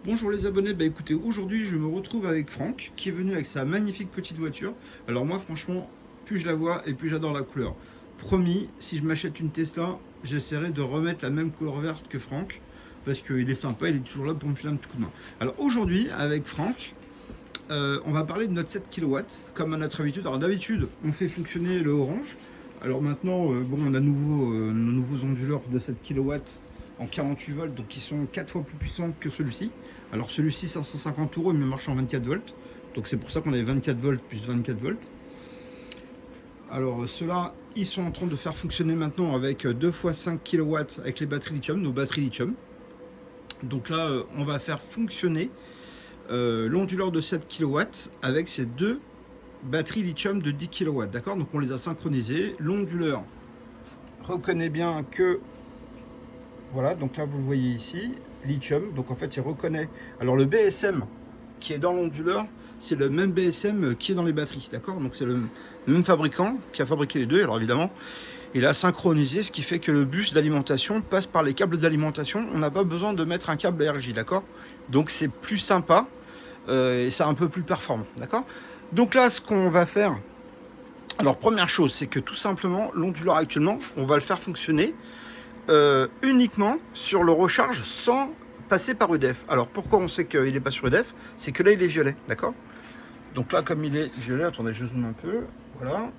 Bonjour les abonnés, bah écoutez, aujourd'hui je me retrouve avec Franck qui est venu avec sa magnifique petite voiture. Alors moi franchement, plus je la vois et plus j'adore la couleur. Promis, si je m'achète une Tesla, j'essaierai de remettre la même couleur verte que Franck parce qu'il est sympa, il est toujours là pour me filer un petit coup de main. Alors aujourd'hui avec Franck, on va parler de notre 7 kW comme à notre habitude. Alors d'habitude, on fait fonctionner le orange. Alors maintenant, bon, on a nos nouveaux onduleurs de 7 kW en 48 volts, donc qui sont 4 fois plus puissants que celui-ci. Alors celui-ci, c'est 150 euros, mais marche en 24 volts. Donc c'est pour ça qu'on avait 24 volts plus 24 volts. Alors ceux-là, ils sont en train de faire fonctionner maintenant avec 2 fois 5 kW avec les batteries lithium, nos batteries lithium. Donc là, on va faire fonctionner l'onduleur de 7 kW avec ces deux batteries lithium de 10 kW. D'accord? Donc on les a synchronisés. L'onduleur reconnaît bien que... Voilà, donc là vous le voyez ici, lithium. Donc en fait il reconnaît... Alors le BSM qui est dans l'onduleur, c'est le même BSM qui est dans les batteries. D'accord? Donc c'est le même fabricant qui a fabriqué les deux. Alors évidemment, il a synchronisé, ce qui fait que le bus d'alimentation passe par les câbles d'alimentation. On n'a pas besoin de mettre un câble RJ, d'accord? Donc c'est plus sympa et c'est un peu plus performant, d'accord? Donc là, ce qu'on va faire, alors première chose, c'est que tout simplement, l'onduleur actuellement, on va le faire fonctionner uniquement sur le recharge sans passer par UDF. Alors pourquoi on sait qu'il n'est pas sur UDF? C'est que là, il est violet, d'accord? Donc là, comme il est violet, attendez, je zoome un peu, voilà.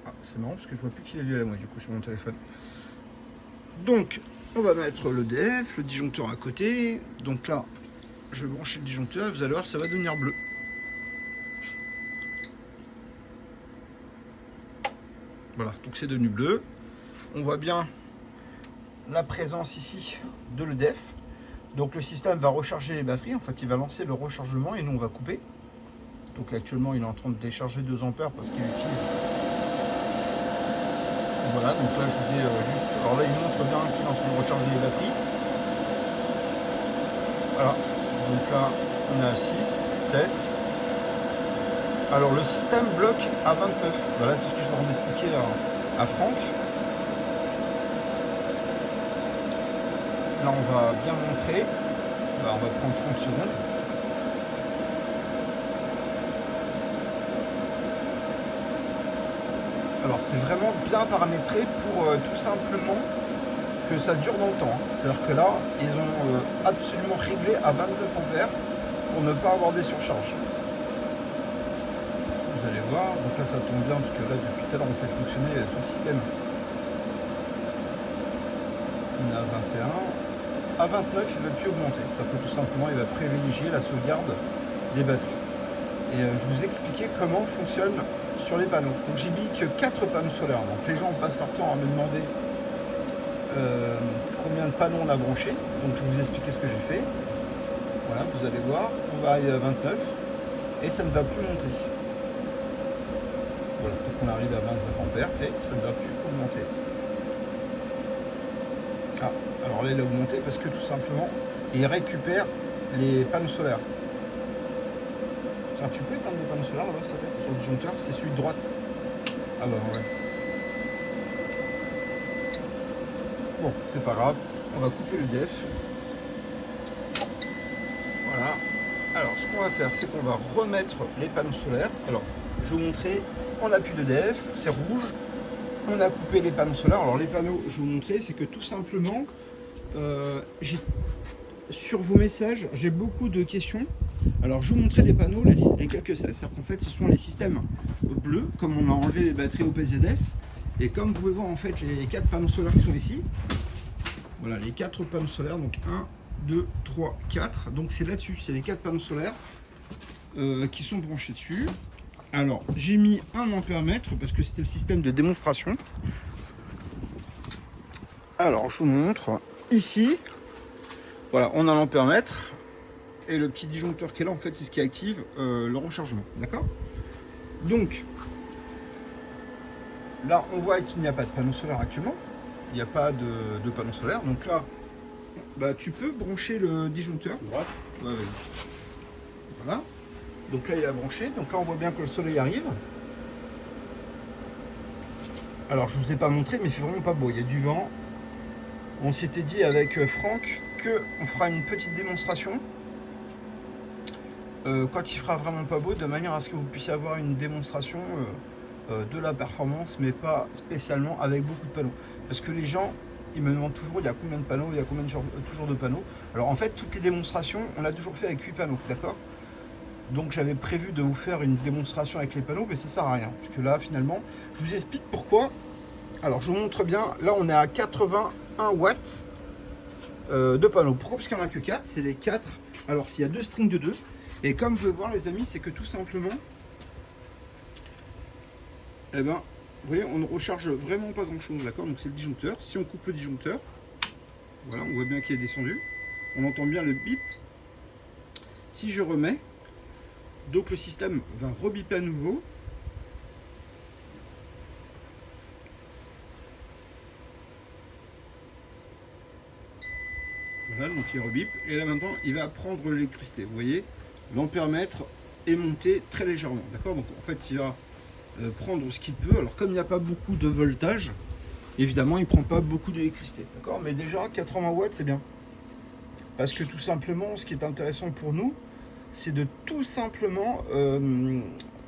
Ah, c'est marrant parce que je vois plus qu'il est violet, moi, du coup, sur mon téléphone. Donc, on va mettre l'EDF, le disjoncteur à côté. Donc là, je vais brancher le disjoncteur, vous allez voir, ça va devenir bleu. Voilà, donc c'est devenu bleu. On voit bien la présence ici de l'EDF. Donc le système va recharger les batteries. En fait, il va lancer le rechargement et nous, on va couper. Donc actuellement, il est en train de décharger 2 ampères parce qu'il utilise... Voilà, donc là, je vous ai juste... Alors là, il montre bien qu'il est en train de recharger les batteries. Voilà, donc là, on est à 6, 7. Alors le système bloque à 29. Voilà, c'est ce que je vais expliquer à Franck. Là, on va bien montrer. Là, on va prendre 30 secondes. Alors, c'est vraiment bien paramétré pour tout simplement que ça dure dans le temps. C'est-à-dire que là, ils ont absolument réglé à 29 ampères pour ne pas avoir des surcharges. Vous allez voir, donc là ça tombe bien parce que là depuis tout à l'heure on fait fonctionner tout le système. On est à 21. À 29 il ne va plus augmenter. Ça peut tout simplement, il va privilégier la sauvegarde des batteries. Et je vous expliquais comment fonctionne sur les panneaux. Donc j'ai mis que 4 panneaux solaires. Donc les gens passent leur temps à me demander combien de panneaux on a branché. Donc je vais vous expliquer ce que j'ai fait. Voilà, vous allez voir, on va arriver à 29 et ça ne va plus monter. Voilà, donc on arrive à 29 ampères et ça ne va plus augmenter. Ah, alors là il a augmenté parce que tout simplement il récupère les panneaux solaires. Tiens, tu peux éteindre les panneaux solaires là-bas s'il te plaît? Sur le disjoncteur, c'est celui de droite. Ah bah ouais. Bon, c'est pas grave, on va couper le def. Voilà. Alors ce qu'on va faire, c'est qu'on va remettre les panneaux solaires. Alors, je vais vous montrer, on n'a plus de DF, c'est rouge. On a coupé les panneaux solaires. Alors les panneaux, je vais vous montrer, c'est que tout simplement, sur vos messages, j'ai beaucoup de questions. Alors je vais vous montrer les panneaux, les quelques c'est-à-dire qu'en fait ce sont les systèmes bleus, comme on a enlevé les batteries au PZS. Et comme vous pouvez voir en fait les 4 panneaux solaires qui sont ici. Voilà les 4 panneaux solaires, donc 1, 2, 3, 4. Donc c'est là-dessus, c'est les 4 panneaux solaires qui sont branchés dessus. Alors j'ai mis 1 ampère-mètre parce que c'était le système de démonstration. Alors je vous montre ici. Voilà, on a l'ampère-mètre et le petit disjoncteur qui est là en fait c'est ce qui active le rechargement. D'accord? Donc là on voit qu'il n'y a pas de panneau solaire actuellement. Il n'y a pas de panneau solaire. Donc là bah, tu peux brancher le disjoncteur. Droite. Ouais, ouais. Voilà. Donc là il a branché. Donc là on voit bien que le soleil arrive. Alors je vous ai pas montré mais il fait vraiment pas beau. Il y a du vent. On s'était dit avec Franck qu'on fera une petite démonstration quand il fera vraiment pas beau, de manière à ce que vous puissiez avoir une démonstration de la performance, mais pas spécialement avec beaucoup de panneaux. Parce que les gens, ils me demandent toujours, il y a combien de panneaux, il y a combien toujours de panneaux. Alors en fait, toutes les démonstrations, on l'a toujours fait avec 8 panneaux, d'accord? Donc j'avais prévu de vous faire une démonstration avec les panneaux, mais ça sert à rien. Parce que là, finalement, je vous explique pourquoi. Alors je vous montre bien, là on est à 81 watts de panneaux. Pourquoi? Parce qu'il n'y en a que 4, c'est les 4. Alors s'il y a 2 strings de 2. Et comme vous pouvez voir les amis, c'est que tout simplement, eh ben, vous voyez, on ne recharge vraiment pas grand chose, d'accord? Donc c'est le disjoncteur. Si on coupe le disjoncteur, voilà, on voit bien qu'il est descendu. On entend bien le bip. Si je remets, donc le système va rebiper à nouveau. Voilà, donc il rebip. Et là maintenant, il va prendre l'électricité. Vous voyez, l'ampèremètre est monté très légèrement, d'accord? Donc en fait, il va prendre ce qu'il peut. Alors comme il n'y a pas beaucoup de voltage, évidemment, il ne prend pas beaucoup d'électricité, d'accord? Mais déjà, 80 watts, c'est bien. Parce que tout simplement, ce qui est intéressant pour nous, c'est de tout simplement,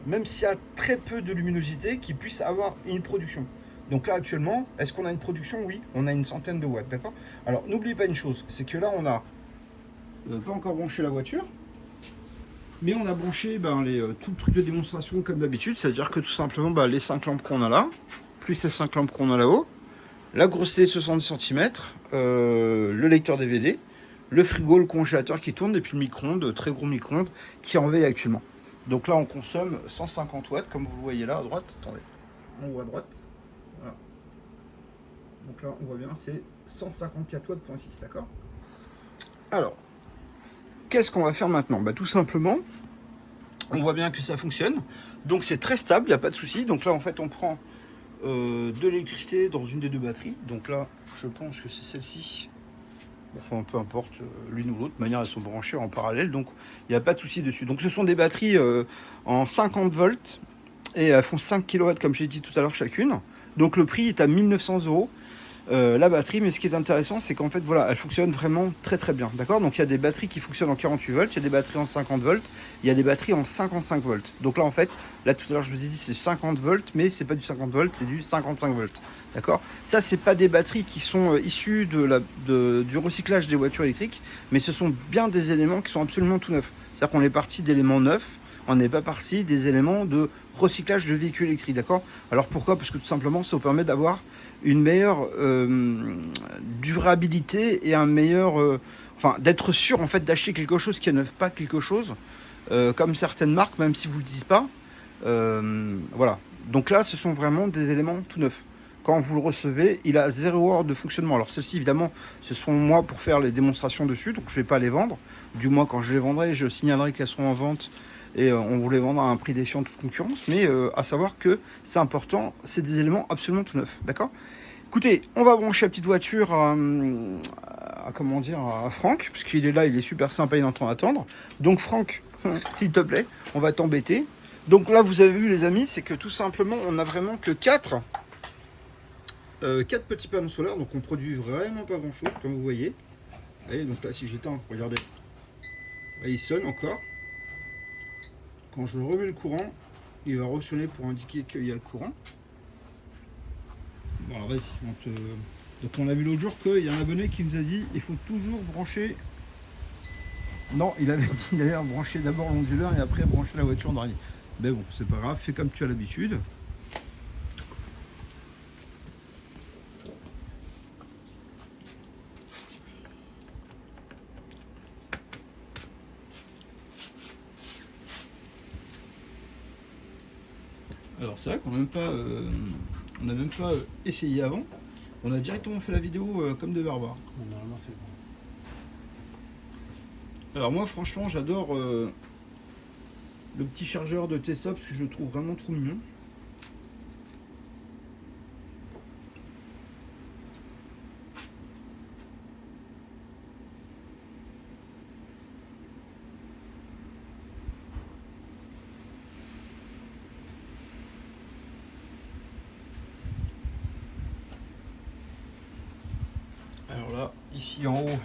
même s'il y a très peu de luminosité, qu'il puisse avoir une production. Donc là, actuellement, est-ce qu'on a une production? Oui, on a une centaine de watts, d'accord? Alors, n'oubliez pas une chose, c'est que là, on a pas encore branché la voiture, mais on a branché tout le truc de démonstration comme d'habitude, c'est-à-dire que tout simplement, les 5 lampes qu'on a là, plus les 5 lampes qu'on a là-haut, la grosse télé de 70 cm, le lecteur DVD, le frigo, le congélateur qui tourne, et puis le micro-ondes, très gros micro-ondes, qui est en veille actuellement. Donc là, on consomme 150 watts, comme vous voyez là à droite. Attendez, on voit à droite. Voilà. Donc là, on voit bien, c'est 154 watts, .6, d'accord? Alors, qu'est-ce qu'on va faire maintenant? Tout simplement, on voit bien que ça fonctionne. Donc c'est très stable, il n'y a pas de souci. Donc là, en fait, on prend de l'électricité dans une des 2 batteries. Donc là, je pense que c'est celle-ci. Enfin, peu importe, l'une ou l'autre, de manière elles sont branchées en parallèle, donc il n'y a pas de souci dessus. Donc ce sont des batteries en 50 volts et elles font 5 kW comme j'ai dit tout à l'heure chacune. Donc le prix est à 1900 € la batterie, mais ce qui est intéressant, c'est qu'en fait voilà, elle fonctionne vraiment très très bien, d'accord? Donc il y a des batteries qui fonctionnent en 48 volts, il y a des batteries en 50 volts, il y a des batteries en 55 volts. Donc là en fait, là tout à l'heure je vous ai dit c'est 50 volts, mais c'est pas du 50 volts, c'est du 55 volts, d'accord? Ça c'est pas des batteries qui sont issues du recyclage des voitures électriques, mais ce sont bien des éléments qui sont absolument tout neufs. C'est-à-dire qu'on est parti d'éléments neufs, on n'est pas parti des éléments de recyclage de véhicules électriques, d'accord? Alors pourquoi? Parce que tout simplement ça vous permet d'avoir une meilleure durabilité et un meilleur, d'être sûr en fait d'acheter quelque chose qui est neuf, pas quelque chose comme certaines marques, même si vous le dites pas. Voilà. Donc là, ce sont vraiment des éléments tout neufs. Quand vous le recevez, il a 0 heure de fonctionnement. Alors celles-ci, évidemment, ce sont moi pour faire les démonstrations dessus, donc je vais pas les vendre. Du moins, quand je les vendrai, je signalerai qu'elles seront en vente et on vous les vendra à un prix défiant de toute concurrence. Mais à savoir que c'est important, c'est des éléments absolument tout neufs, d'accord? Écoutez, on va brancher la petite voiture à Franck, parce qu'il est là, il est super sympa, il entend attendre. Donc Franck, s'il te plaît, on va t'embêter. Donc là, vous avez vu les amis, c'est que tout simplement, on n'a vraiment que 4 petits panneaux solaires, donc on produit vraiment pas grand chose, comme vous voyez. Et donc là, si j'éteins, regardez, là, il sonne encore. Quand je remets le courant, il va ressonner pour indiquer qu'il y a le courant. Bon, alors vas-y. Donc on a vu l'autre jour qu'il y a un abonné qui nous a dit il faut toujours brancher. Non, il avait dit d'ailleurs brancher d'abord l'onduleur et après brancher la voiture derrière. Mais bon, c'est pas grave, fais comme tu as l'habitude. Alors c'est vrai qu'on n'a même pas essayé avant. On a directement fait la vidéo comme de barbares. Normalement c'est bon. Alors moi franchement j'adore le petit chargeur de Tesla parce que je le trouve vraiment trop mignon. Alors là, ici en haut,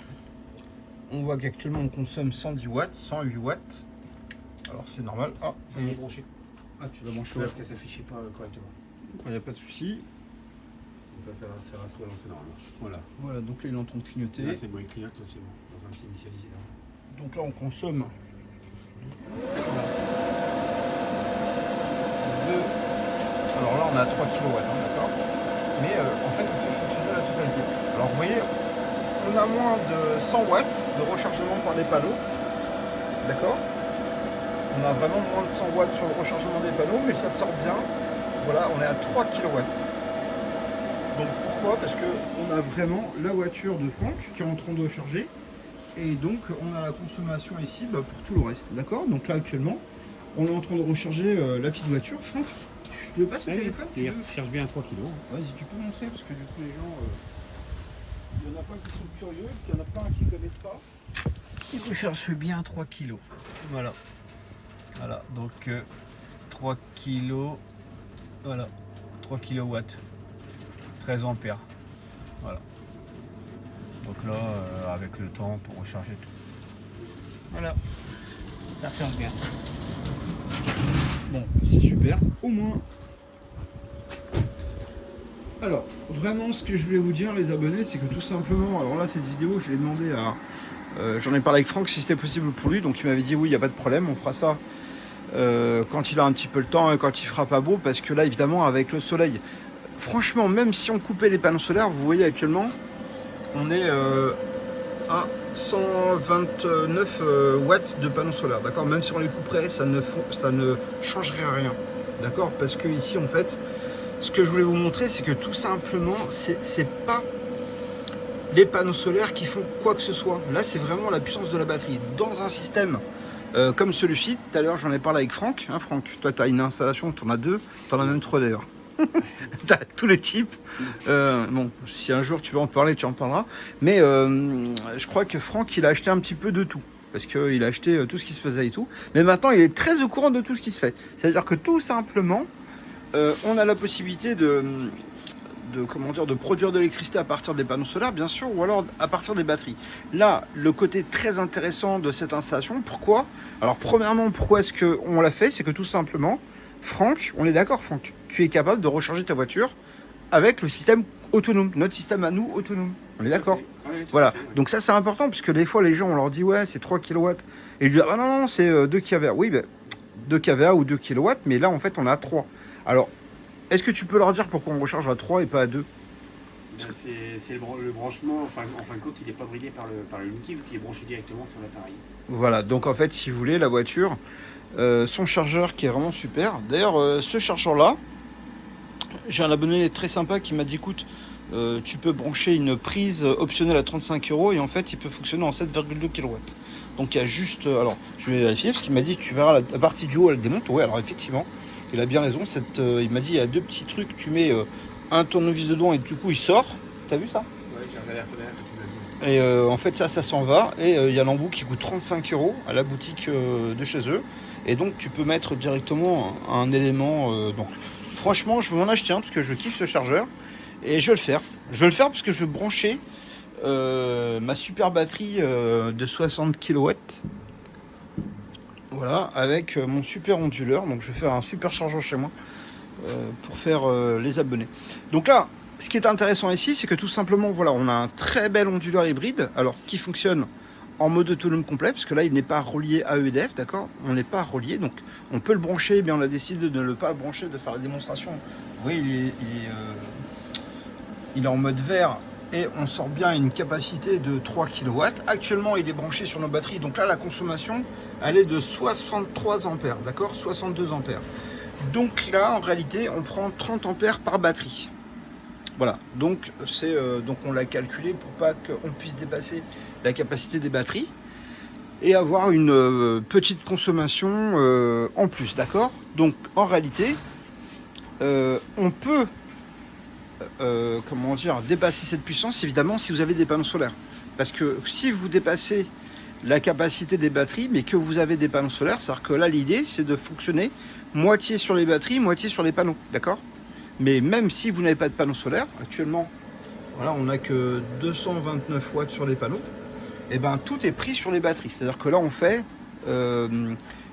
on voit qu'actuellement on consomme 110 watts, 108 watts. Alors c'est normal. Ah, Je l'ai branché. ah, tu l'as branché. Parce que ça s'affichait pas correctement. Il n'y a pas de souci. Donc là, ça va se relancer normalement. Voilà. Voilà, donc là il entend clignoter. Là, c'est bon, il clignote, c'est bon. Donc on s'est initialisé là. Donc là on consomme alors là on a 3 kW, d'accord. Mais en fait on fait fonctionner la totalité. Alors vous voyez, on a moins de 100 watts de rechargement par les panneaux. D'accord. On a vraiment moins de 100 watts sur le rechargement des panneaux, mais ça sort bien. Voilà, on est à 3 kW. Donc pourquoi? Parce que on a vraiment la voiture de Franck qui est en train de recharger. Et donc on a la consommation ici pour tout le reste. D'accord. Donc là actuellement, on est en train de recharger la petite voiture. Franck, je te passe le téléphone. Tu cherches bien à 3 kg. Vas-y, tu peux montrer parce que du coup les gens, il y en a pas qui sont curieux, il y en a plein qui connaissent pas. Il recherche bien à 3 kg. Voilà. Voilà, donc 3 kg. Voilà. 3 kW. 13 ampères. Voilà. Donc là, avec le temps pour recharger tout. Voilà. Ça charge bien. Bon, c'est super. Au moins. Alors, vraiment, ce que je voulais vous dire, les abonnés, c'est que tout simplement, alors là, cette vidéo, je l'ai demandé à... j'en ai parlé avec Franck si c'était possible pour lui, donc il m'avait dit oui, il n'y a pas de problème, on fera ça quand il a un petit peu le temps et quand il fera pas beau, parce que là, évidemment, avec le soleil, franchement, même si on coupait les panneaux solaires, vous voyez actuellement, on est à 129 watts de panneaux solaires, d'accord. Même si on les couperait, ça ne changerait rien, d'accord, parce que ici, en fait, ce que je voulais vous montrer, c'est que tout simplement, c'est pas les panneaux solaires qui font quoi que ce soit. Là, c'est vraiment la puissance de la batterie. Dans un système comme celui-ci, tout à l'heure, j'en ai parlé avec Franck. Hein, Franck, toi, tu as une installation, tu en as deux, tu en as même trois d'ailleurs. Tu as tous les types. Bon, si un jour tu veux en parler, tu en parleras. Mais je crois que Franck, il a acheté un petit peu de tout. Parce qu'il a acheté tout ce qui se faisait et tout. Mais maintenant, il est très au courant de tout ce qui se fait. C'est-à-dire que tout simplement, on a la possibilité de produire de l'électricité à partir des panneaux solaires, bien sûr, ou alors à partir des batteries. Là, le côté très intéressant de cette installation, pourquoi? Alors, premièrement, pourquoi est-ce qu'on l'a fait? C'est que tout simplement, Franck, on est d'accord, Franck, tu es capable de recharger ta voiture avec le système autonome, notre système à nous autonome. On est d'accord? Voilà, donc ça c'est important, puisque des fois les gens, on leur dit ouais, c'est 3 kW, et ils disent ah non, c'est 2 kVA. Oui, ben, 2 kVA ou 2 kW, mais là en fait on a 3. Alors, est-ce que tu peux leur dire pourquoi on recharge à 3 et pas à 2? C'est le branchement, enfin, en fin de compte, il n'est pas brillé par l'unité, vu qu'il est branché directement sur l'appareil. Voilà, donc en fait, si vous voulez, la voiture, son chargeur qui est vraiment super. D'ailleurs, ce chargeur-là, j'ai un abonné très sympa qui m'a dit, écoute, tu peux brancher une prise optionnelle à 35 € et en fait, il peut fonctionner en 7,2 kW. Donc il y a juste... alors, je vais vérifier parce qu'il m'a dit, tu verras la partie du haut, elle démonte. Ouais, alors effectivement... Il a bien raison, il m'a dit il y a deux petits trucs, tu mets un tournevis dedans et du coup il sort. T'as vu ça? Ouais, j'ai regardé la fenêtre que tu m'as dit. Et en fait ça s'en va. Et il y a l'embout qui coûte 35 € à la boutique de chez eux. Et donc tu peux mettre directement un élément. Donc franchement je vais m'en acheter un parce que je kiffe ce chargeur. Et je vais le faire. Je vais le faire parce que je vais brancher ma super batterie de 60 kW. Voilà, avec mon super onduleur. Donc je vais faire un super chargeur chez moi pour faire les abonnés. Donc là, ce qui est intéressant ici, c'est que tout simplement, voilà, on a un très bel onduleur hybride, alors qui fonctionne en mode autonome complet, parce que là, il n'est pas relié à EDF, d'accord? On n'est pas relié, donc on peut le brancher, mais on a décidé de ne le pas brancher, de faire la démonstration. Vous voyez, il est en mode vert. Et on sort bien une capacité de 3 kW. Actuellement, il est branché sur nos batteries. Donc là, la consommation, elle est de 63 ampères, d'accord, 62 ampères. Donc là, en réalité, on prend 30 ampères par batterie. Voilà, donc on l'a calculé pour pas qu'on puisse dépasser la capacité des batteries et avoir une petite consommation en plus, d'accord. Donc en réalité, on peut dépasser cette puissance, évidemment, si vous avez des panneaux solaires. Parce que si vous dépassez la capacité des batteries, mais que vous avez des panneaux solaires, c'est-à-dire que là, l'idée, c'est de fonctionner moitié sur les batteries, moitié sur les panneaux, d'accord? Mais même si vous n'avez pas de panneaux solaires, actuellement, voilà, on n'a que 229 watts sur les panneaux, et ben tout est pris sur les batteries. C'est-à-dire que là, on fait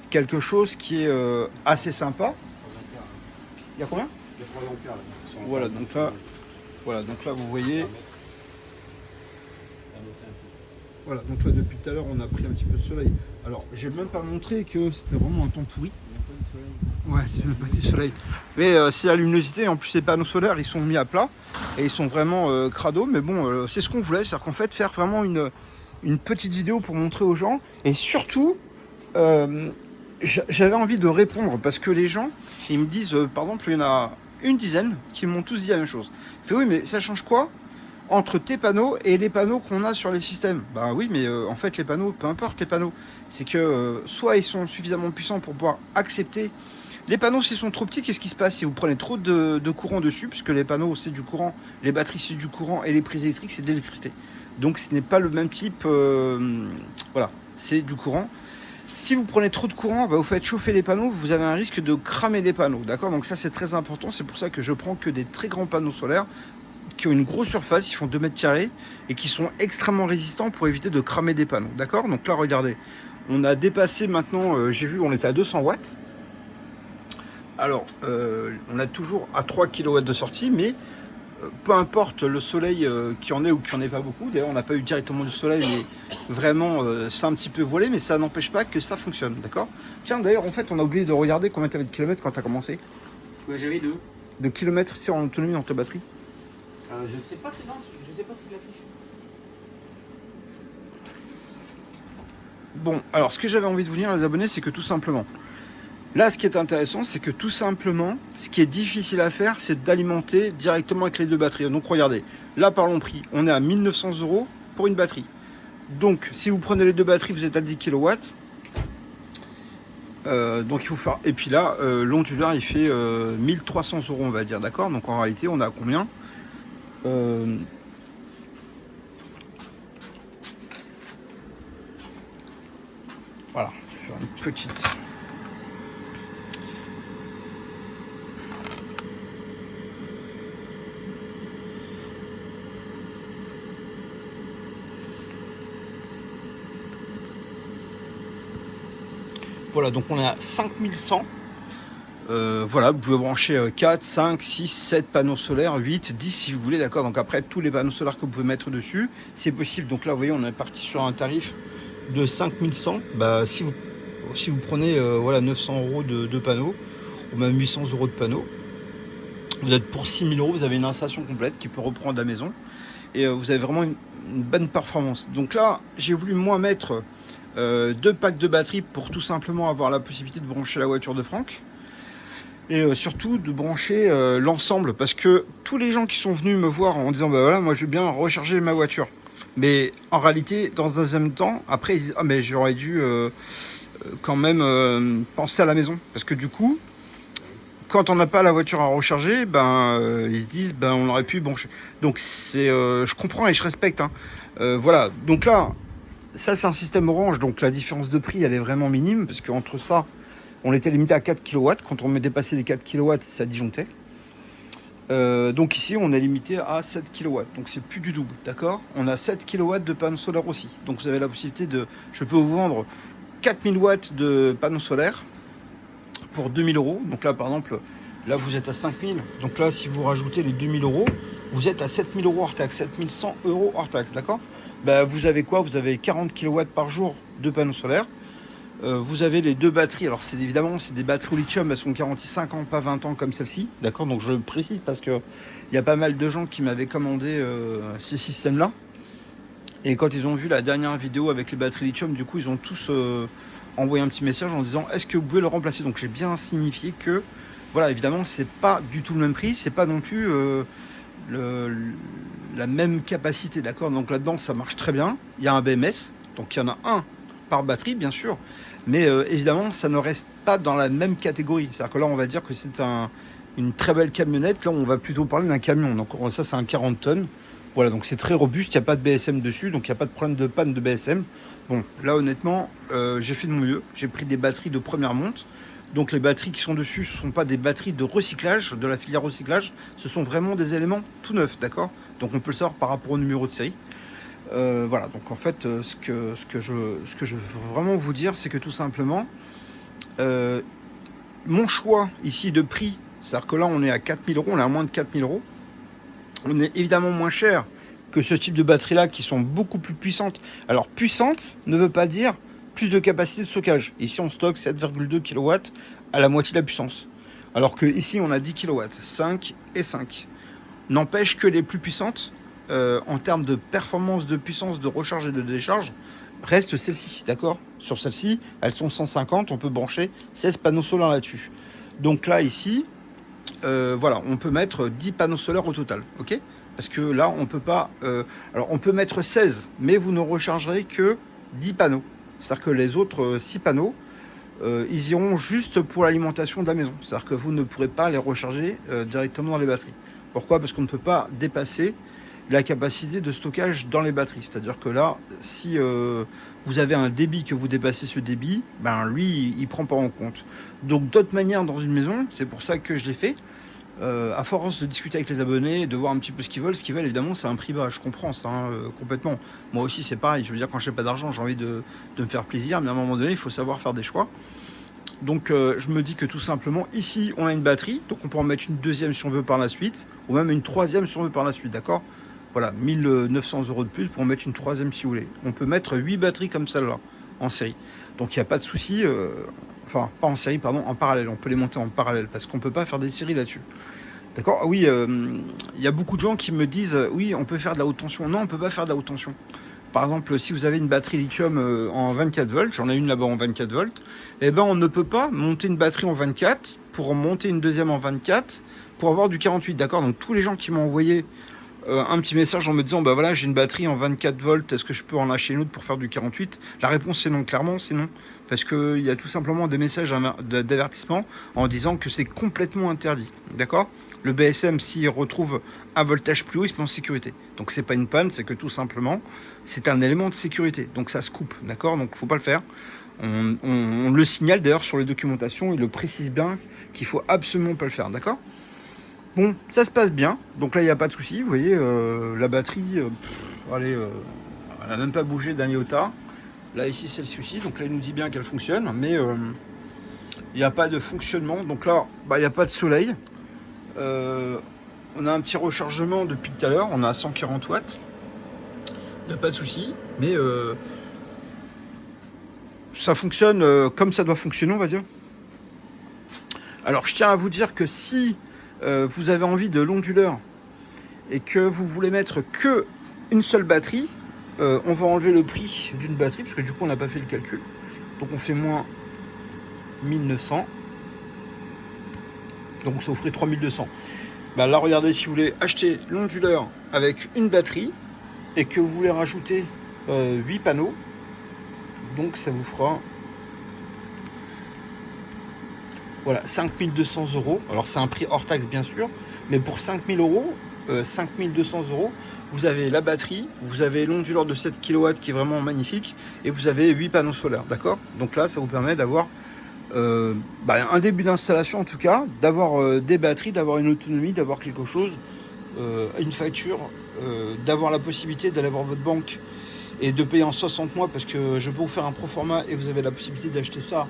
quelque chose qui est assez sympa. Il y a combien? Il y a 3 ampères là. Voilà, donc là vous voyez. Voilà, donc là depuis tout à l'heure on a pris un petit peu de soleil. Alors j'ai même pas montré que c'était vraiment un temps pourri. Ouais, c'est même pas du soleil. Mais c'est la luminosité, en plus les panneaux solaires ils sont mis à plat et ils sont vraiment crado. Mais bon, c'est ce qu'on voulait, c'est-à-dire qu'en fait faire vraiment une petite vidéo pour montrer aux gens. Et surtout, j'avais envie de répondre parce que les gens, ils me disent, par exemple, il y en a une dizaine qui m'ont tous dit la même chose. Je fais oui, mais ça change quoi entre tes panneaux et les panneaux qu'on a sur les systèmes? Bah oui, mais en fait les panneaux, peu importe les panneaux, c'est que soit ils sont suffisamment puissants pour pouvoir accepter. Les panneaux, s'ils sont trop petits, qu'est-ce qui se passe si vous prenez trop de courant dessus? Puisque les panneaux c'est du courant, les batteries c'est du courant et les prises électriques c'est de l'électricité. Donc ce n'est pas le même type, voilà, c'est du courant. Si vous prenez trop de courant, bah, vous faites chauffer les panneaux, vous avez un risque de cramer les panneaux, d'accord? Donc ça c'est très important, c'est pour ça que je prends que des très grands panneaux solaires qui ont une grosse surface, ils font 2 mètres carrés et qui sont extrêmement résistants pour éviter de cramer des panneaux, d'accord? Donc là regardez, on a dépassé maintenant, j'ai vu on était à 200 watts. Alors on a toujours à 3 kW de sortie, mais peu importe le soleil qu'il y en ait ou qu'il n'y en ait pas beaucoup, d'ailleurs on n'a pas eu directement du soleil, mais vraiment c'est un petit peu voilé, mais ça n'empêche pas que ça fonctionne, d'accord? Tiens, d'ailleurs en fait on a oublié de regarder combien tu avais de kilomètres quand tu as commencé. Ouais, j'avais 2. De kilomètres c'est en autonomie dans ta batterie? Je sais pas, je sais pas s'il affiche. Bon, alors ce que j'avais envie de vous dire les abonnés, c'est que tout simplement, là ce qui est intéressant, c'est que tout simplement, ce qui est difficile à faire, c'est d'alimenter directement avec les 2 batteries. Donc regardez, là parlons prix, on est à 1 900 € pour une batterie. Donc si vous prenez les 2 batteries, vous êtes à 10 kW. Donc il faut faire. Et puis là, l'onduleur il fait 1 300 € on va dire, d'accord? Donc en réalité, on a combien? Voilà, je vais faire une petite. Voilà, donc on est à 5100. Voilà, vous pouvez brancher 4, 5, 6, 7 panneaux solaires, 8, 10 si vous voulez, d'accord? Donc après, tous les panneaux solaires que vous pouvez mettre dessus, c'est possible. Donc là, vous voyez, on est parti sur un tarif de 5100. Bah, si vous prenez voilà, 900 € de panneaux, ou même 800 € de panneaux, vous êtes pour 6 000 €, vous avez une installation complète qui peut reprendre à la maison. Et vous avez vraiment une bonne performance. Donc là, j'ai voulu moi mettre 2 packs de batteries pour tout simplement avoir la possibilité de brancher la voiture de Franck. Et surtout de brancher l'ensemble, parce que tous les gens qui sont venus me voir en disant bah voilà, moi je veux bien recharger ma voiture, mais en réalité dans un deuxième temps après ils disent ah mais j'aurais dû quand même penser à la maison, parce que du coup quand on n'a pas la voiture à recharger, ben ils se disent ben on aurait pu brancher. Donc c'est je comprends et je respecte hein. Voilà, donc là ça c'est un système Orange, donc la différence de prix elle est vraiment minime, parce qu'entre ça on était limité à 4 kW. Quand on dépassait les 4 kW, ça disjonctait. Donc ici, on est limité à 7 kW. Donc c'est plus du double, d'accord? On a 7 kW de panneaux solaires aussi. Donc vous avez la possibilité de... Je peux vous vendre 4000 watts de panneaux solaires pour 2000 €. Donc là, par exemple, là vous êtes à 5000. Donc là, si vous rajoutez les 2000 €, vous êtes à 7000 € hors taxe, 7100 € hors taxe, d'accord? Ben, vous avez quoi? Vous avez 40 kW par jour de panneaux solaires. Vous avez les 2 batteries, alors c'est évidemment c'est des batteries au lithium, elles sont garanties 5 ans, pas 20 ans comme celle-ci, d'accord? Donc je précise parce que il y a pas mal de gens qui m'avaient commandé ces systèmes-là, et quand ils ont vu la dernière vidéo avec les batteries lithium, du coup ils ont tous envoyé un petit message en disant est-ce que vous pouvez le remplacer? Donc j'ai bien signifié que voilà, évidemment c'est pas du tout le même prix, c'est pas non plus la même capacité, d'accord? Donc là-dedans ça marche très bien, il y a un BMS, donc il y en a un par batterie bien sûr, mais évidemment ça ne reste pas dans la même catégorie. C'est à dire que là on va dire que c'est une très belle camionnette, là on va plutôt parler d'un camion, donc ça c'est un 40 tonnes, voilà, donc c'est très robuste, il n'y a pas de BSM dessus, donc il n'y a pas de problème de panne de BSM. Bon là honnêtement j'ai fait de mon mieux, j'ai pris des batteries de première monte, donc les batteries qui sont dessus ce ne sont pas des batteries de recyclage, de la filière recyclage, ce sont vraiment des éléments tout neufs, d'accord? Donc on peut le savoir par rapport au numéro de série. Voilà, donc en fait ce que je veux vraiment vous dire, c'est que tout simplement mon choix ici de prix, c'est-à-dire que là on est à 4000 €, on est à moins de 4000 €. On est évidemment moins cher que ce type de batteries là qui sont beaucoup plus puissantes. Alors puissante ne veut pas dire plus de capacité de stockage. Ici on stocke 7,2 kW à la moitié de la puissance. Alors que ici on a 10 kW, 5 et 5. N'empêche que les plus puissantes, en termes de performance, de puissance, de recharge et de décharge, restent celles-ci, d'accord? Sur celles-ci, elles sont 150, on peut brancher 16 panneaux solaires là-dessus. Donc là, ici, voilà, on peut mettre 10 panneaux solaires au total, ok? Parce que là, on peut pas... alors, on peut mettre 16, mais vous ne rechargerez que 10 panneaux. C'est-à-dire que les autres 6 panneaux, ils iront juste pour l'alimentation de la maison. C'est-à-dire que vous ne pourrez pas les recharger directement dans les batteries. Pourquoi? Parce qu'on ne peut pas dépasser la capacité de stockage dans les batteries. C'est-à-dire que là, si vous avez un débit, que vous dépassez ce débit, ben lui, il ne prend pas en compte. Donc d'autres manières dans une maison, c'est pour ça que je l'ai fait. À force de discuter avec les abonnés, de voir un petit peu ce qu'ils veulent évidemment c'est un prix bas, je comprends ça complètement. Moi aussi c'est pareil, je veux dire quand j'ai pas d'argent j'ai envie de me faire plaisir, mais à un moment donné il faut savoir faire des choix. Donc je me dis que tout simplement ici on a une batterie, donc on peut en mettre une deuxième si on veut par la suite, ou même une troisième si on veut par la suite, d'accord? Voilà, 1900 € de plus pour en mettre une troisième si vous voulez. On peut mettre 8 batteries comme celle-là en série, donc il n'y a pas de souci. Enfin, pas en série, pardon, en parallèle. On peut les monter en parallèle parce qu'on ne peut pas faire des séries là-dessus. D'accord? Oui, il y a beaucoup de gens qui me disent oui, on peut faire de la haute tension. Non, on ne peut pas faire de la haute tension. Par exemple, si vous avez une batterie lithium en 24 volts, j'en ai une là-bas en 24 volts, eh ben on ne peut pas monter une batterie en 24 pour monter une deuxième en 24 pour avoir du 48. D'accord? Donc tous les gens qui m'ont envoyé un petit message en me disant bah voilà, j'ai une batterie en 24 volts, est-ce que je peux en lâcher une autre pour faire du 48? La réponse c'est non, clairement c'est non. Parce qu'il y a tout simplement des messages d'avertissement en disant que c'est complètement interdit. D'accord? Le BSM, s'il retrouve un voltage plus haut, il se met en sécurité. Donc c'est pas une panne, c'est que tout simplement, c'est un élément de sécurité. Donc ça se coupe, d'accord? Donc il ne faut pas le faire. On le signale d'ailleurs sur les documentations, il le précise bien qu'il faut absolument pas le faire, d'accord? Bon, ça se passe bien. Donc là, il n'y a pas de souci. Vous voyez, la batterie, elle n'a même pas bougé d'un iota. Là, ici, c'est le souci. Donc là, il nous dit bien qu'elle fonctionne, mais il n'y a pas de fonctionnement. Donc là, il n'y a pas de soleil. On a un petit rechargement depuis tout à l'heure. On a 140 watts. Il n'y a pas de souci. Mais ça fonctionne comme ça doit fonctionner, on va dire. Alors, je tiens à vous dire que si vous avez envie de l'onduleur et que vous voulez mettre que une seule batterie, on va enlever le prix d'une batterie parce que du coup on n'a pas fait le calcul, donc on fait moins 1900, donc ça vous ferait 3200. Bah là regardez, si vous voulez acheter l'onduleur avec une batterie et que vous voulez rajouter 8 panneaux, donc ça vous fera voilà 5200 €. Alors c'est un prix hors taxe bien sûr, mais pour 5000 €, 5200 €, vous avez la batterie, vous avez l'onduleur de 7 kW qui est vraiment magnifique, et vous avez 8 panneaux solaires, d'accord? Donc là, ça vous permet d'avoir un début d'installation en tout cas, d'avoir des batteries, d'avoir une autonomie, d'avoir quelque chose, une facture, d'avoir la possibilité d'aller voir votre banque et de payer en 60 mois, parce que je peux vous faire un proforma et vous avez la possibilité d'acheter ça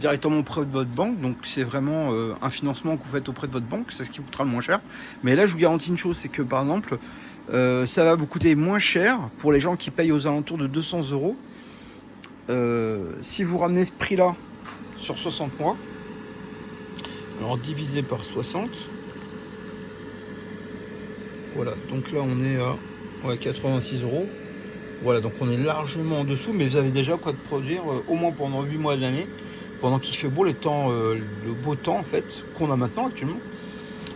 directement auprès de votre banque. Donc c'est vraiment un financement que vous faites auprès de votre banque, c'est ce qui vous coûtera le moins cher. Mais là je vous garantis une chose, c'est que par exemple ça va vous coûter moins cher pour les gens qui payent aux alentours de 200 €. Si vous ramenez ce prix là sur 60 mois, alors divisé par 60, voilà, donc là on est à 86 €. Voilà, donc on est largement en dessous, mais vous avez déjà quoi de produire au moins pendant 8 mois de l'année, pendant qu'il fait beau, le beau temps en fait qu'on a maintenant actuellement.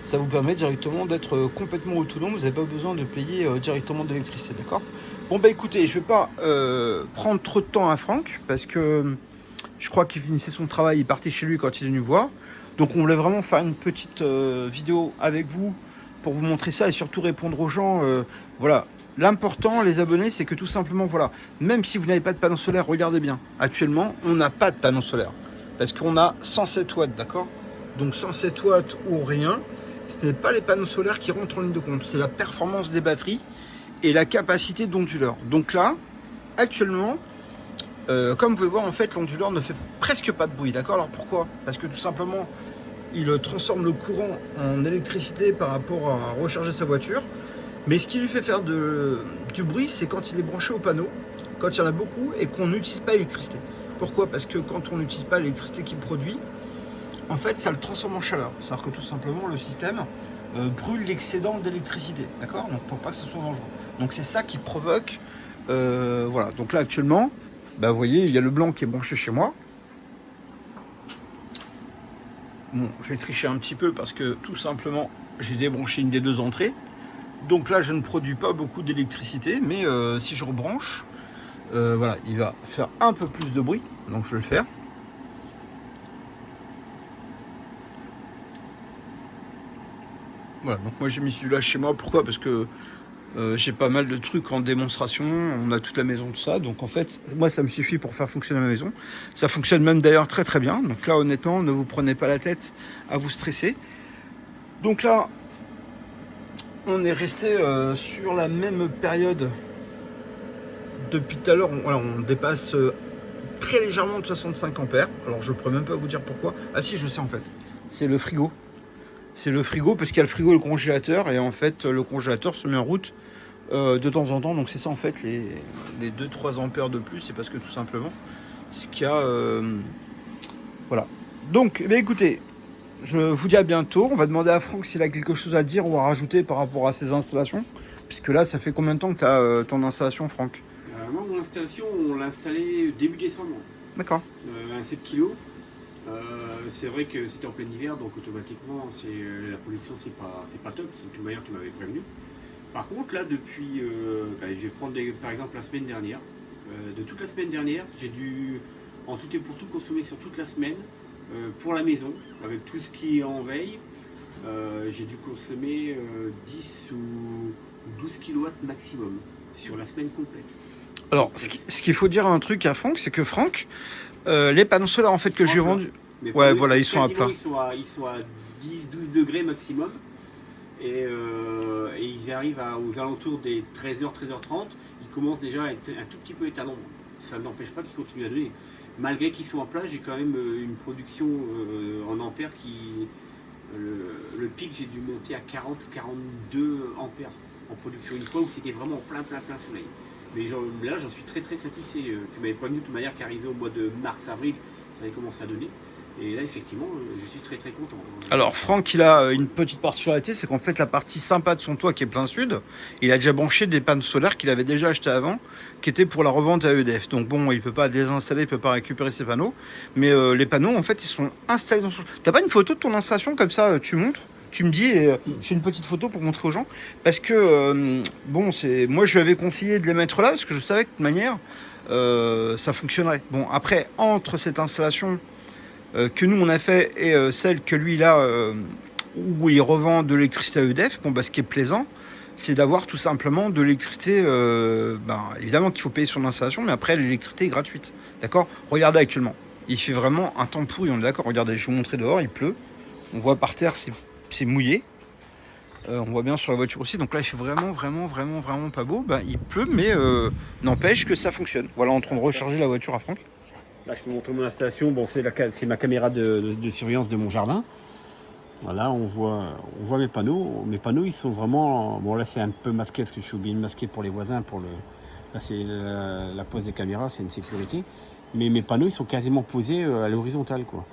Ça vous permet directement d'être complètement autonome, vous n'avez pas besoin de payer directement d'électricité, d'accord? Bon bah écoutez, je vais pas prendre trop de temps à Franck, parce que je crois qu'il finissait son travail, il partait chez lui quand il est venu voir. Donc on voulait vraiment faire une petite vidéo avec vous pour vous montrer ça et surtout répondre aux gens. Voilà, l'important les abonnés, c'est que tout simplement, voilà, même si vous n'avez pas de panneau solaire, regardez bien, actuellement on n'a pas de panneau solaire parce qu'on a 107 watts, d'accord? Donc 107 watts ou rien, ce n'est pas les panneaux solaires qui rentrent en ligne de compte, c'est la performance des batteries et la capacité d'onduleur. Donc là, actuellement, Comme vous pouvez voir, en fait, l'onduleur ne fait presque pas de bruit, d'accord? Alors pourquoi? Parce que tout simplement, il transforme le courant en électricité par rapport à recharger sa voiture. Mais ce qui lui fait faire du bruit, c'est quand il est branché au panneau, quand il y en a beaucoup et qu'on n'utilise pas l'électricité. Pourquoi? Parce que quand on n'utilise pas l'électricité qu'il produit, en fait, ça le transforme en chaleur. C'est-à-dire que tout simplement, le système brûle l'excédent d'électricité, d'accord? Donc pour pas que ce soit dangereux. Donc c'est ça qui provoque, voilà. Donc là actuellement, bah, vous voyez, il y a le blanc qui est branché chez moi. Bon, je vais tricher un petit peu parce que tout simplement, j'ai débranché une des deux entrées. Donc là, je ne produis pas beaucoup d'électricité, mais si je rebranche, voilà, il va faire un peu plus de bruit. Donc je vais le faire. Voilà, donc moi j'ai mis celui-là chez moi. Pourquoi? Parce que j'ai pas mal de trucs en démonstration. On a toute la maison, tout ça. Donc en fait, moi ça me suffit pour faire fonctionner ma maison. Ça fonctionne même d'ailleurs très très bien. Donc là, honnêtement, ne vous prenez pas la tête à vous stresser. Donc là, on est resté sur la même période depuis tout à l'heure. Voilà, on dépasse très légèrement de 65 ampères. Alors je ne pourrais même pas vous dire pourquoi. Ah si, je sais en fait. C'est le frigo. C'est le frigo parce qu'il y a le frigo et le congélateur. Et en fait, le congélateur se met en route de temps en temps. Donc c'est ça en fait, les 2-3 ampères de plus. C'est parce que tout simplement, ce qu'il y a... voilà. Donc, eh bien, écoutez... Je vous dis à bientôt. On va demander à Franck s'il a quelque chose à dire ou à rajouter par rapport à ses installations. Puisque là, ça fait combien de temps que tu as ton installation, Franck? Moi, mon installation, on l'a installée début décembre. D'accord. Un 7 kg. C'est vrai que c'était en plein hiver, donc automatiquement, la production, c'est pas top. De toute manière, tu m'avais prévenu. Par contre, là, depuis, je vais prendre par exemple la semaine dernière. De toute la semaine dernière, j'ai dû, en tout et pour tout, consommer sur toute la semaine. Pour la maison, avec tout ce qui est en veille, j'ai dû consommer 10 ou 12 kW maximum sur la semaine complète. Alors, ce qu'il faut dire un truc à Franck, c'est que Franck, les panneaux solaires en fait que j'ai vendus, ouais, voilà, ils sont à plat. Ils sont à 10-12 degrés maximum. Et ils arrivent aux alentours des 13h, 13h30. Ils commencent déjà à être un tout petit peu éteints. Ça n'empêche pas qu'ils continuent à donner. Malgré qu'ils soient en place, j'ai quand même une production en ampères qui... Le pic, j'ai dû monter à 40 ou 42 ampères en production une fois où c'était vraiment plein soleil. Mais là, j'en suis très satisfait. Tu m'avais prévenu de toute manière qu'arrivé au mois de mars-avril, ça avait commencé à donner. Et là, effectivement, je suis très content. Alors, Franck, il a une petite particularité, c'est qu'en fait, la partie sympa de son toit qui est plein sud, il a déjà branché des panneaux solaires qu'il avait déjà achetés avant, qui étaient pour la revente à EDF. Donc bon, il ne peut pas désinstaller, il ne peut pas récupérer ses panneaux. Mais les panneaux, en fait, ils sont installés dans son... T'as pas une photo de ton installation comme ça, tu montres? Tu me dis, et j'ai une petite photo pour montrer aux gens. Parce que, bon, moi, je lui avais conseillé de les mettre là, parce que je savais que de toute manière, ça fonctionnerait. Bon, après, entre cette installation... que nous on a fait et celle que lui là où il revend de l'électricité à EDF, bon, bah, ce qui est plaisant c'est d'avoir tout simplement de l'électricité, évidemment qu'il faut payer son installation, mais après l'électricité est gratuite, d'accord? Regardez actuellement, il fait vraiment un temps pourri, on est d'accord? Regardez, je vais vous montrer dehors, il pleut, on voit par terre c'est mouillé, on voit bien sur la voiture aussi, donc là il fait vraiment pas beau, il pleut, mais n'empêche que ça fonctionne. Voilà, en train de recharger la voiture à Franck. Là, je peux montrer mon installation. Bon, c'est ma caméra de surveillance de mon jardin. Voilà, on voit mes panneaux. Mes panneaux, ils sont vraiment... Bon, là, c'est un peu masqué parce que je suis obligé de masquer pour les voisins. Là, c'est la pose des caméras, c'est une sécurité. Mais mes panneaux, ils sont quasiment posés à l'horizontale, quoi.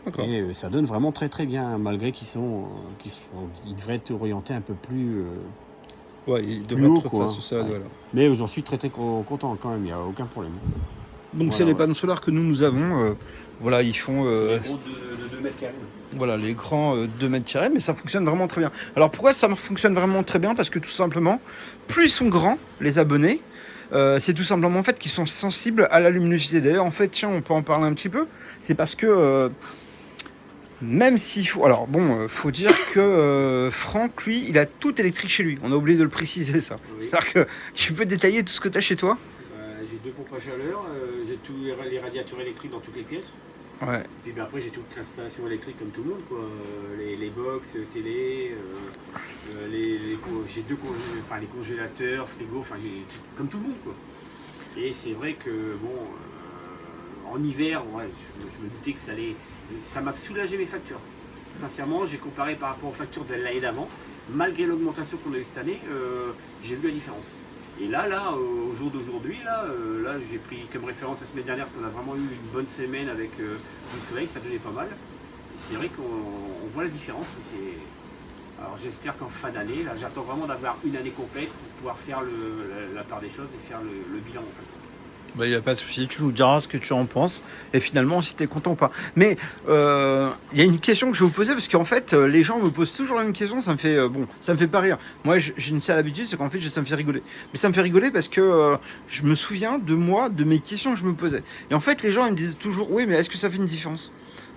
D'accord. Et ça donne vraiment très bien, malgré qu'ils devraient être orientés un peu plus... Ouais, il devrait être face au sol, ouais. Voilà. Mais j'en suis très content quand même, il n'y a aucun problème. Donc voilà, c'est les panneaux solaires que nous avons. Voilà, ils font... les gros de 2 mètres carrés. Voilà, les grands 2 mètres carrés, mais ça fonctionne vraiment très bien. Alors pourquoi ça fonctionne vraiment très bien? Parce que tout simplement, plus ils sont grands, les abonnés, c'est tout simplement en fait qu'ils sont sensibles à la luminosité. D'ailleurs, en fait, tiens, on peut en parler un petit peu. C'est parce que... même s'il faut... Alors bon, faut dire que Franck, lui, il a tout électrique chez lui. On a oublié de le préciser, ça. Oui. C'est-à-dire que tu peux détailler tout ce que tu as chez toi? J'ai 2 pompes à chaleur, j'ai tous les radiateurs électriques dans toutes les pièces. Ouais. Et puis après, j'ai toute l'installation électrique comme tout le monde, quoi. Les box, télé, j'ai les congélateurs, frigo, enfin, comme tout le monde, quoi. Et c'est vrai que, bon, en hiver, ouais, je me doutais que ça m'a soulagé mes factures. Sincèrement, j'ai comparé par rapport aux factures de l'année d'avant, malgré l'augmentation qu'on a eue cette année, j'ai vu la différence. Et là, au jour d'aujourd'hui, là j'ai pris comme référence la semaine dernière, parce qu'on a vraiment eu une bonne semaine avec du soleil, ça donnait pas mal. Et c'est vrai qu'on voit la différence. Alors j'espère qu'en fin d'année, là, j'attends vraiment d'avoir une année complète pour pouvoir faire la part des choses et faire le bilan en fait. Il n'y a pas de souci, tu nous diras ce que tu en penses et finalement si tu es content ou pas. Mais il y a une question que je vais vous poser parce qu'en fait les gens me posent toujours la même question, ça me fait ça me fait pas rire. Moi j'ai une seule habitude, c'est qu'en fait ça me fait rigoler. Mais ça me fait rigoler parce que je me souviens de mes questions que je me posais. Et en fait les gens ils me disaient toujours oui mais est-ce que ça fait une différence?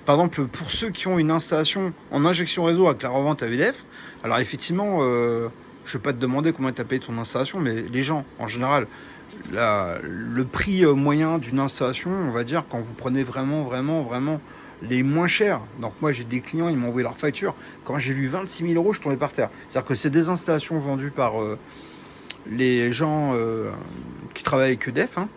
Par exemple pour ceux qui ont une installation en injection réseau avec la revente à VDF, alors effectivement je vais pas te demander combien tu as payé ton installation, mais les gens en général le prix moyen d'une installation, on va dire, quand vous prenez vraiment les moins chers. Donc moi j'ai des clients, ils m'ont envoyé leur facture. Quand j'ai vu 26 000 euros, je tombais par terre. C'est-à-dire que c'est des installations vendues par les gens qui travaillent avec EDF, hein.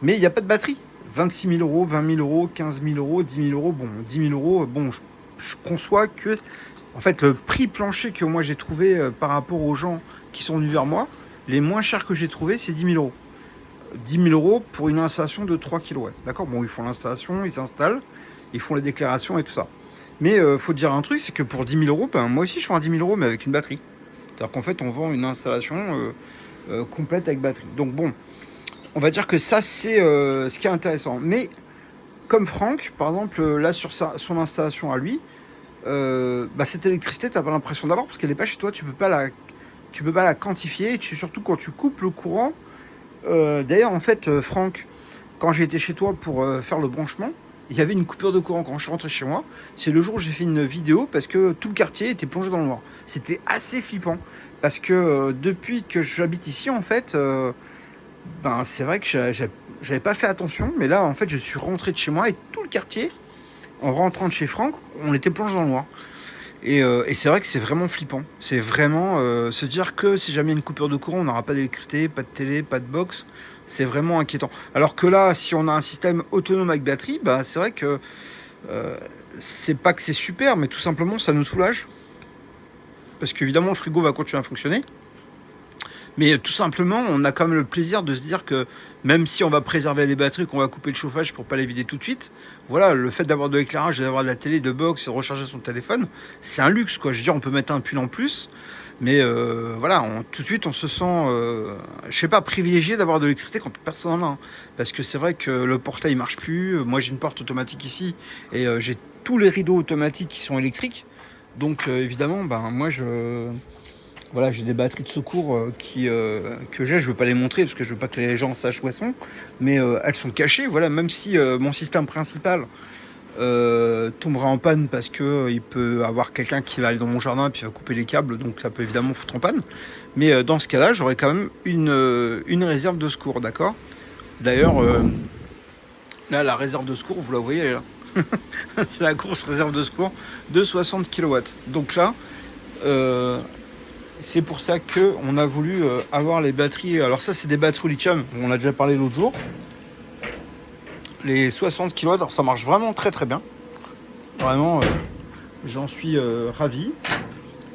Mais il n'y a pas de batterie. 26 000 euros, 20 000 euros, 15 000 euros, 10 000 euros. Bon, 10 000 euros, bon, je conçois que, en fait, le prix plancher que moi j'ai trouvé par rapport aux gens qui sont venus vers moi, les moins chers que j'ai trouvé, c'est 10 000 euros. 10 000 euros pour une installation de 3 kW. D'accord? Bon, ils font l'installation, ils s'installent, ils font les déclarations et tout ça. Mais faut dire un truc, c'est que pour 10 000 euros, ben, moi aussi je vends 10 000 euros, mais avec une batterie. C'est-à-dire qu'en fait, on vend une installation complète avec batterie. Donc bon, on va dire que ça, c'est ce qui est intéressant. Mais comme Franck, par exemple, là, sur son installation à lui, cette électricité, tu n'as pas l'impression d'avoir parce qu'elle n'est pas chez toi, tu peux pas la quantifier. Et surtout, quand tu coupes le courant, d'ailleurs, en fait, Franck, quand j'ai été chez toi pour faire le branchement, il y avait une coupure de courant quand je suis rentré chez moi. C'est le jour où j'ai fait une vidéo parce que tout le quartier était plongé dans le noir. C'était assez flippant parce que depuis que j'habite ici, en fait, c'est vrai que j'avais pas fait attention. Mais là, en fait, je suis rentré de chez moi et tout le quartier, en rentrant de chez Franck, on était plongé dans le noir. Et c'est vrai que c'est vraiment flippant. C'est vraiment se dire que si jamais il y a une coupure de courant, on n'aura pas d'électricité, pas de télé, pas de box. C'est vraiment inquiétant. Alors que là, si on a un système autonome avec batterie, c'est vrai que c'est pas que c'est super, mais tout simplement, ça nous soulage. Parce qu'évidemment, le frigo va continuer à fonctionner. Mais tout simplement, on a quand même le plaisir de se dire que même si on va préserver les batteries, qu'on va couper le chauffage pour pas les vider tout de suite, voilà, le fait d'avoir de l'éclairage, d'avoir de la télé, de box et de recharger son téléphone, c'est un luxe, quoi. Je veux dire, on peut mettre un pull en plus, mais voilà, tout de suite, on se sent, je sais pas, privilégié d'avoir de l'électricité quand personne n'en a. Parce que c'est vrai que le portail marche plus. Moi, j'ai une porte automatique ici et j'ai tous les rideaux automatiques qui sont électriques. Donc, évidemment, moi, voilà, j'ai des batteries de secours que j'ai. Je ne veux pas les montrer parce que je ne veux pas que les gens sachent où elles sont. Mais elles sont cachées. Voilà, même si mon système principal tombera en panne parce qu'il peut avoir quelqu'un qui va aller dans mon jardin et puis va couper les câbles. Donc ça peut évidemment foutre en panne. Mais dans ce cas-là, j'aurai quand même une réserve de secours. D'accord? D'ailleurs, là, la réserve de secours, vous la voyez, elle est là. C'est la grosse réserve de secours de 60 kW. Donc là... c'est pour ça qu'on a voulu avoir les batteries. Alors ça, c'est des batteries au lithium. On a déjà parlé l'autre jour. Les 60 kW, alors ça marche vraiment très très bien. Vraiment, j'en suis ravi.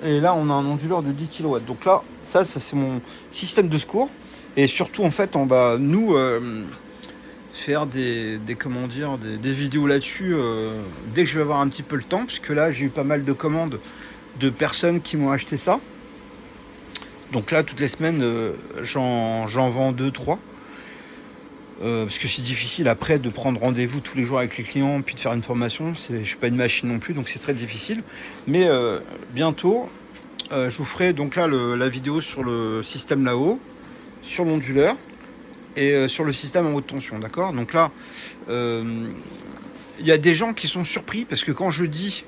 Et là, on a un onduleur de 10 kW. Donc là, ça c'est mon système de secours. Et surtout, en fait, on va nous faire des vidéos là-dessus dès que je vais avoir un petit peu le temps. Puisque là, j'ai eu pas mal de commandes de personnes qui m'ont acheté ça. Donc là, toutes les semaines, j'en vends 2-3. Parce que c'est difficile après de prendre rendez-vous tous les jours avec les clients, puis de faire une formation. Je ne suis pas une machine non plus, donc c'est très difficile. Mais bientôt, je vous ferai donc là la vidéo sur le système là-haut, sur l'onduleur et sur le système en haute tension. D'accord? Donc là, il y a des gens qui sont surpris parce que quand je dis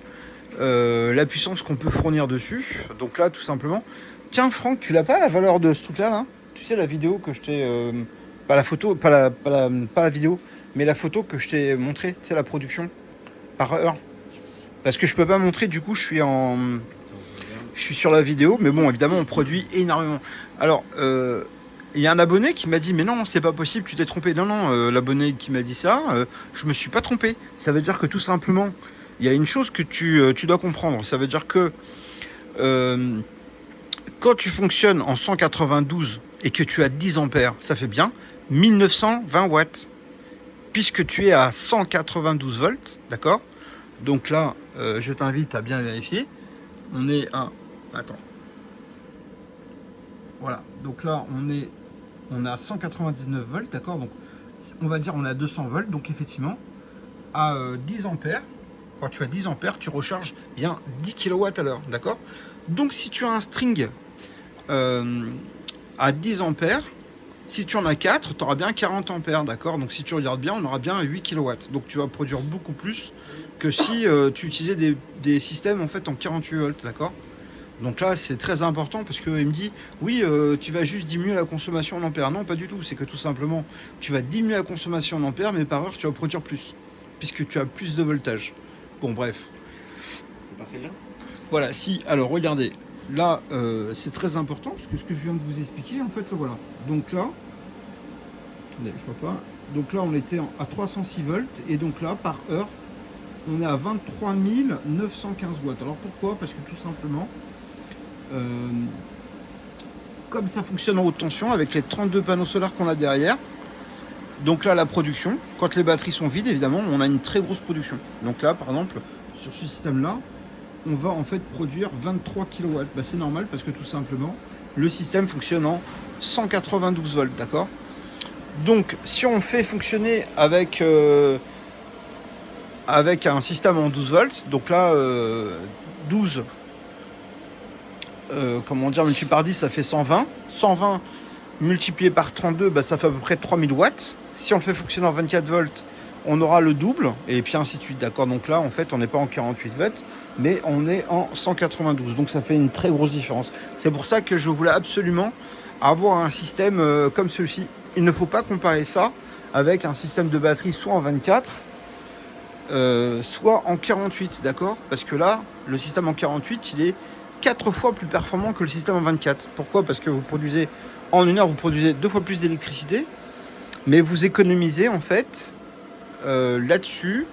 la puissance qu'on peut fournir dessus, donc là, tout simplement... Tiens Franck, tu l'as pas la valeur de ce truc là? Tu sais la vidéo que je t'ai... pas la photo, pas la vidéo, mais la photo que je t'ai montré, c'est la production par heure. Parce que je peux pas montrer, du coup je suis sur la vidéo, mais bon évidemment on produit énormément. Alors il y a un abonné qui m'a dit mais non, c'est pas possible, tu t'es trompé. Non, non, l'abonné qui m'a dit ça, je me suis pas trompé. Ça veut dire que tout simplement, il y a une chose que tu dois comprendre. Ça veut dire que quand tu fonctionnes en 192 et que tu as 10 ampères, ça fait bien 1920 watts. Puisque tu es à 192 volts, d'accord? Donc là, je t'invite à bien vérifier. On est à... Attends. Voilà, donc là, on a 199 volts, d'accord? Donc, on va dire on a 200 volts. Donc, effectivement, à 10 ampères, quand tu as 10 ampères, tu recharges bien 10 kWh, d'accord? Donc, si tu as un string à 10 ampères, si tu en as 4, tu auras bien 40 ampères, d'accord? Donc, si tu regardes bien, on aura bien 8 kW. Donc, tu vas produire beaucoup plus que si tu utilisais des systèmes en fait en 48 volts, d'accord? Donc là, c'est très important parce qu'il me dit, oui, tu vas juste diminuer la consommation en ampères. Non, pas du tout. C'est que tout simplement, tu vas diminuer la consommation en ampères, mais par heure, tu vas produire plus, puisque tu as plus de voltage. Bon, bref. C'est pas celle-là? Voilà, si. Alors, regardez. Là, c'est très important, parce que ce que je viens de vous expliquer, en fait, le voilà. Donc là, attendez, je vois pas. Donc là, on était à 306 volts, et donc là, par heure, on est à 23 915 watts. Alors pourquoi? Parce que tout simplement, comme ça fonctionne en haute tension avec les 32 panneaux solaires qu'on a derrière, donc là la production, quand les batteries sont vides évidemment on a une très grosse production. Donc là par exemple sur ce système là on va en fait produire 23 kW. Bah, c'est normal parce que tout simplement le système fonctionne en 192 volts, d'accord? Donc si on fait fonctionner avec un système en 12 volts, donc là 12 comment dire, multiplié par 10, ça fait 120. 120 multiplié par 32, bah, ça fait à peu près 3000 watts. Si on le fait fonctionner en 24 volts, on aura le double, et puis ainsi de suite, d'accord? Donc là, en fait, on n'est pas en 48 volts, mais on est en 192. Donc ça fait une très grosse différence. C'est pour ça que je voulais absolument avoir un système comme celui-ci. Il ne faut pas comparer ça avec un système de batterie soit en 24, soit en 48, d'accord? Parce que là, le système en 48, il est 4 fois plus performant que le système en 24. Pourquoi? Parce que vous produisez, en une heure, vous produisez 2 fois plus d'électricité, mais vous économisez en fait là-dessus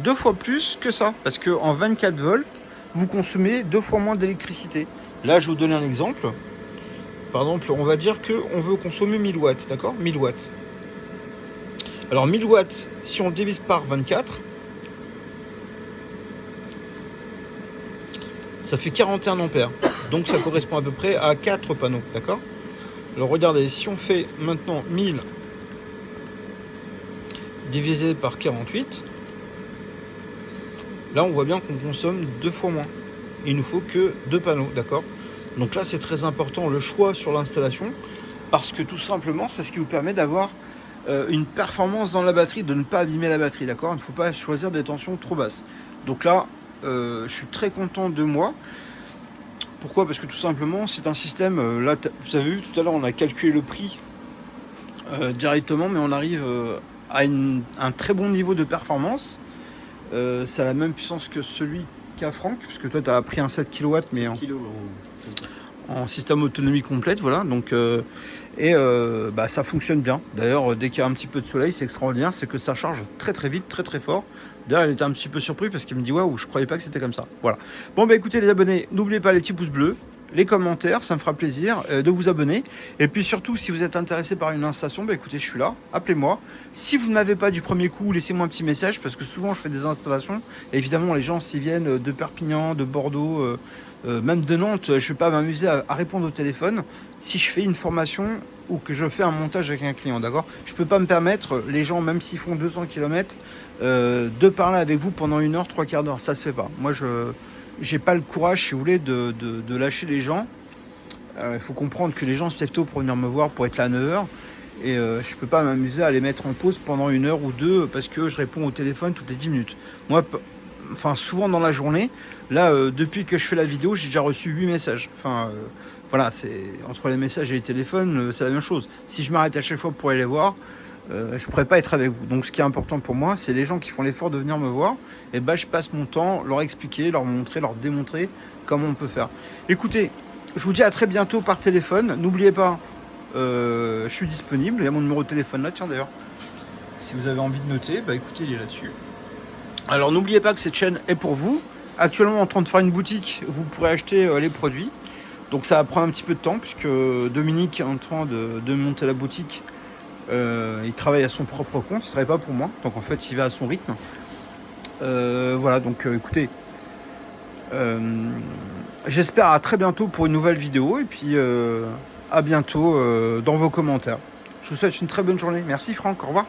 2 fois plus que ça. Parce qu'en 24 volts, vous consommez 2 fois moins d'électricité. Là, je vais vous donner un exemple. Par exemple, on va dire qu'on veut consommer 1000 watts, d'accord? 1000 watts. Alors 1000 watts, si on divise par 24, ça fait 41 ampères. Donc ça correspond à peu près à 4 panneaux, d'accord? Alors regardez, si on fait maintenant 1000 divisé par 48, là on voit bien qu'on consomme 2 fois moins. Il nous faut que 2 panneaux, d'accord? Donc là c'est très important le choix sur l'installation, parce que tout simplement c'est ce qui vous permet d'avoir une performance dans la batterie, de ne pas abîmer la batterie, d'accord? Il ne faut pas choisir des tensions trop basses. Donc là je suis très content de moi. Pourquoi? Parce que tout simplement c'est un système, là vous avez vu tout à l'heure on a calculé le prix directement, mais on arrive à un très bon niveau de performance. C'est à la même puissance que celui qu'a Franck, puisque toi tu as pris un 7 kW mais en système autonomie complète, voilà. Donc bah, ça fonctionne bien. D'ailleurs dès qu'il y a un petit peu de soleil, c'est extraordinaire, c'est que ça charge très très vite, très très fort. D'ailleurs il était un petit peu surpris parce qu'il me dit waouh, je croyais pas que c'était comme ça. Voilà. Bon bah écoutez les abonnés, n'oubliez pas les petits pouces bleus, les commentaires, ça me fera plaisir de vous abonner. Et puis surtout, si vous êtes intéressé par une installation, bah écoutez, je suis là, appelez-moi. Si vous ne m'avez pas du premier coup, laissez-moi un petit message, parce que souvent je fais des installations. Et évidemment, les gens s'y viennent de Perpignan, de Bordeaux, même de Nantes. Je ne vais pas m'amuser à répondre au téléphone si je fais une formation ou que je fais un montage avec un client, d'accord? Je ne peux pas me permettre, les gens, même s'ils font 200 km, de parler avec vous pendant 1 heure, 3 quarts d'heure. Ça se fait pas. Moi, j'ai pas le courage, si vous voulez, de lâcher les gens. Il faut comprendre que les gens se lèvent tôt pour venir me voir, pour être là à 9h. Et je peux pas m'amuser à les mettre en pause pendant 1 heure ou 2 parce que je réponds au téléphone toutes les 10 minutes. Moi, enfin, souvent dans la journée, là, depuis que je fais la vidéo, j'ai déjà reçu 8 messages. Enfin, voilà, c'est entre les messages et les téléphones, c'est la même chose. Si je m'arrête à chaque fois pour aller les voir, je pourrais pas être avec vous. Donc ce qui est important pour moi, c'est les gens qui font l'effort de venir me voir, et ben je passe mon temps leur expliquer, leur montrer, leur démontrer comment on peut faire. Écoutez, je vous dis à très bientôt par téléphone. N'oubliez pas je suis disponible. Il y a mon numéro de téléphone là, tiens d'ailleurs. Si vous avez envie de noter, bah écoutez, il est là-dessus. Alors n'oubliez pas que cette chaîne est pour vous. Actuellement en train de faire une boutique, vous pourrez acheter les produits. Donc ça va prendre un petit peu de temps puisque Dominique est en train de monter la boutique. Il travaille à son propre compte, il ne travaille pas pour moi. Donc en fait il va à son rythme. Voilà, donc écoutez, j'espère à très bientôt pour une nouvelle vidéo. Et puis à bientôt dans vos commentaires. Je vous souhaite une très bonne journée. Merci Franck, au revoir.